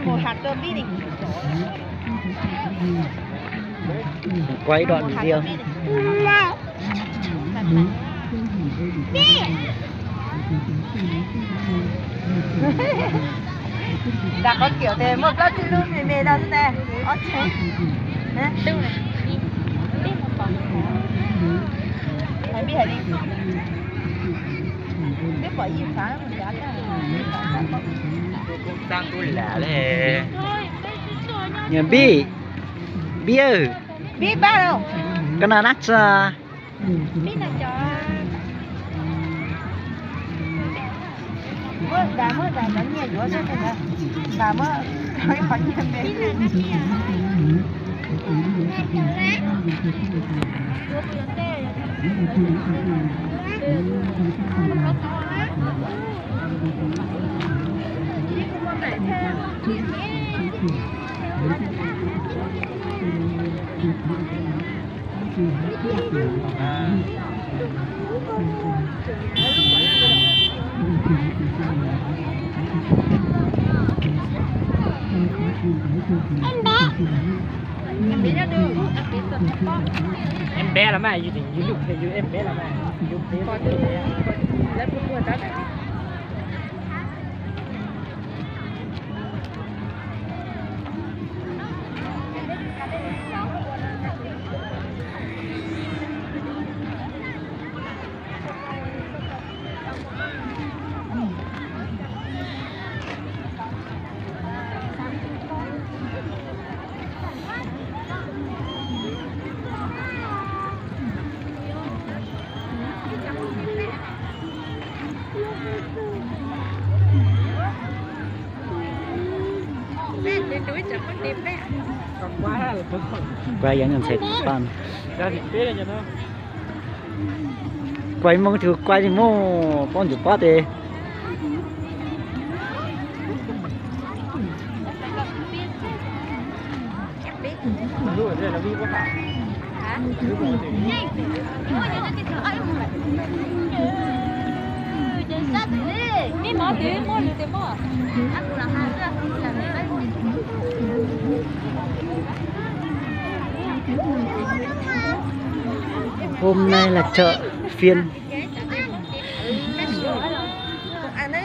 một hạt cơm đi đi. Quay đoạn riêng. Đã có kiểu thế một lát thì luôn mềm mềm ra thế này. Ok. Đâu này? Biết một phần. Hãy biết hãy đi. Biết bởi gì phá mình đã Cũng đang tôi lẻ đấy. Nhà bi ơi. Biết ba đâu? Cái nào nát ra. Biết là cho mơ đã bánh nhẹ dũa cho mình bà mơ nói bánh nhẹ biết là nát nhẹ em bé ra đường em bé là mày gì thì dục thì em bé là mày dục thì có từ lớp của người ta còn quá là Quay những sệt con. ra thì bé cho nó Quay mong thử quay thì mô con chụp quá thì. lúc ở đây là vi có phải mi mỏ tiền mỏ nhiều tiền mỏ ăn là hai là Hôm nay là chợ phiên. ăn đi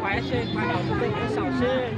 quái xe quái đầu tôi cái sào xe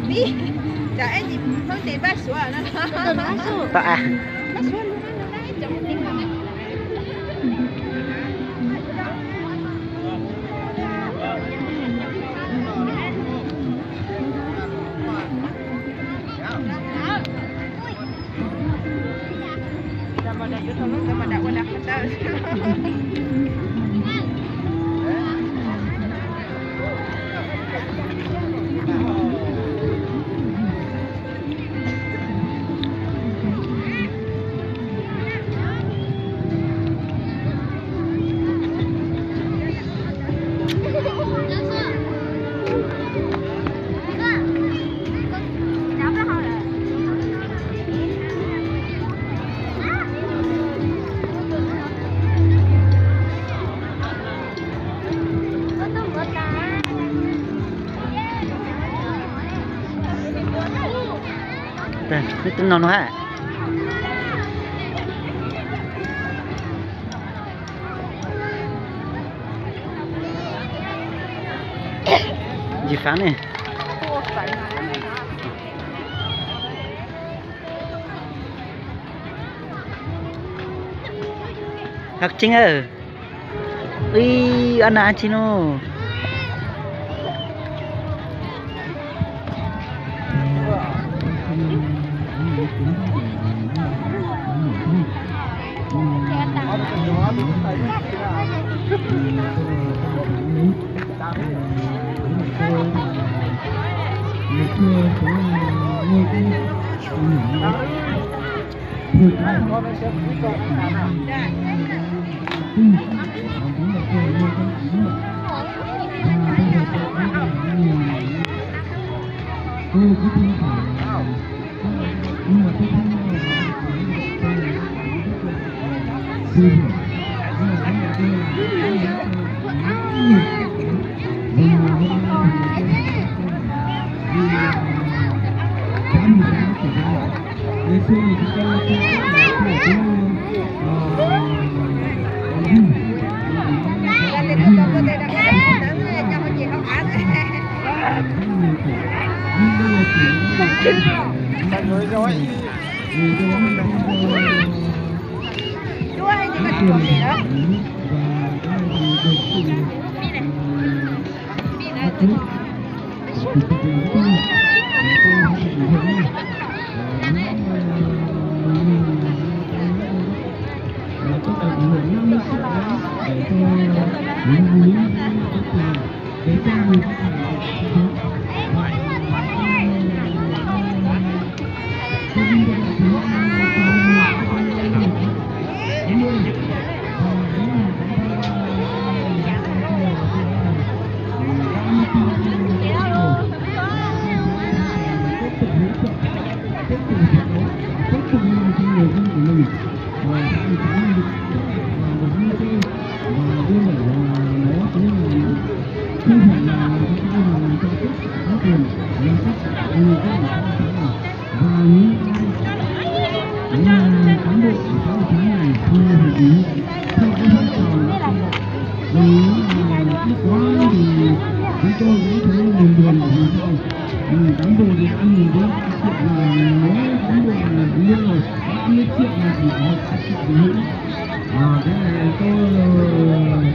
đi chả em gì không tiền bác sủa nó Tạ. bác sủa luôn nó đấy chồng tiền con mà đã qua đặt ta Cái tên nó hả? Gì phán này? Học chính ơi. Ui, anh à chị nó. Chúa hay chỉ cần một gì đó.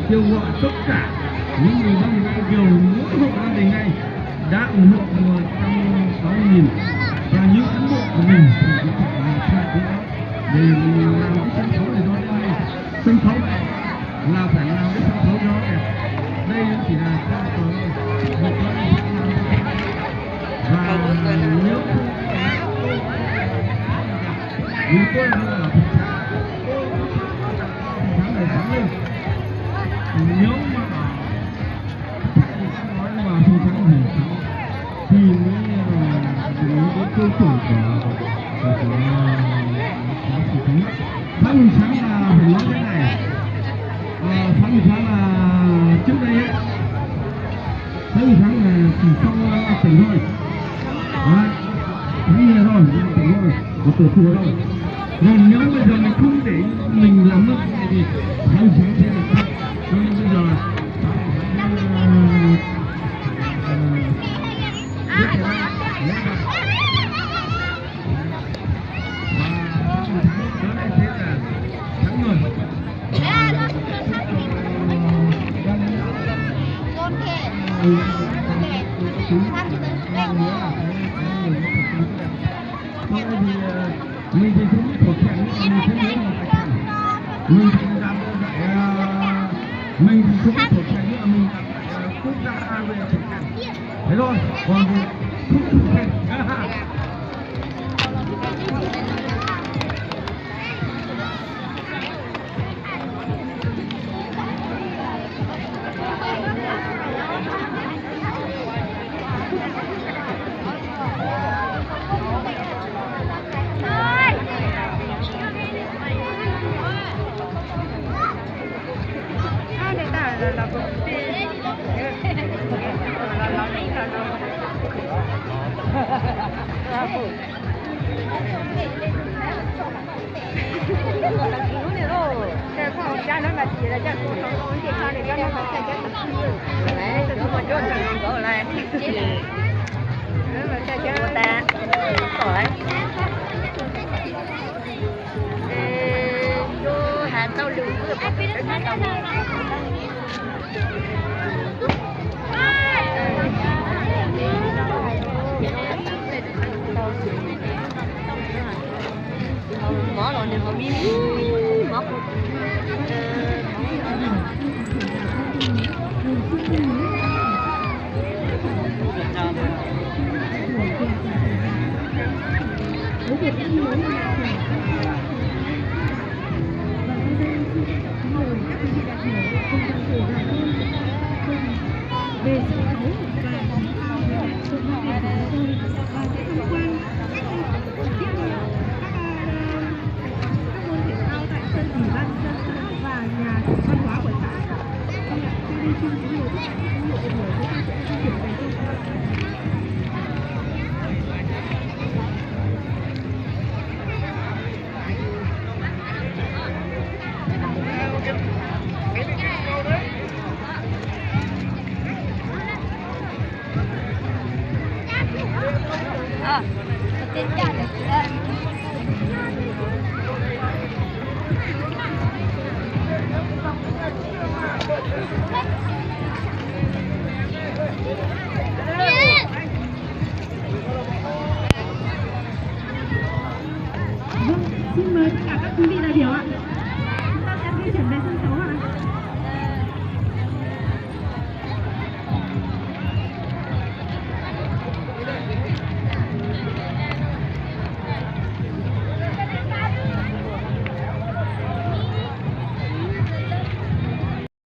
Kêu gọi tất cả những người dân Việt Kiều mỗi hộ gia đình này đã ủng hộ 160.000 và những cán bộ của mình thì cũng phải làm sao để làm cái sân khấu này nó đây sân khấu này là phải làm cái sân khấu đó này đây chỉ là sân khấu một và nếu như tôi là tháng này sáng lên nếu mà nói mà không thắng thì mới cái tiêu chuẩn của tháng mùng sáng là phải nói thế này tháng mùng sáng là trước đây ấy tháng mùng sáng là chỉ sau tỉnh thôi tháng này rồi tỉnh thôi một tổ chùa thôi còn nếu bây giờ mình không để mình làm mất cái này thì tháng mùng sáng sẽ là khác nên bây giờ mình thì không thuộc thẻ mình sẽ nhớ một cái thẻ mình thì làm vậy mình thì không thuộc thẻ nữa mình làm quốc gia về thuộc thẻ thế thôi còn không thuộc thẻ mở rồi đừng có miếng móc Trên cả được chị ạ.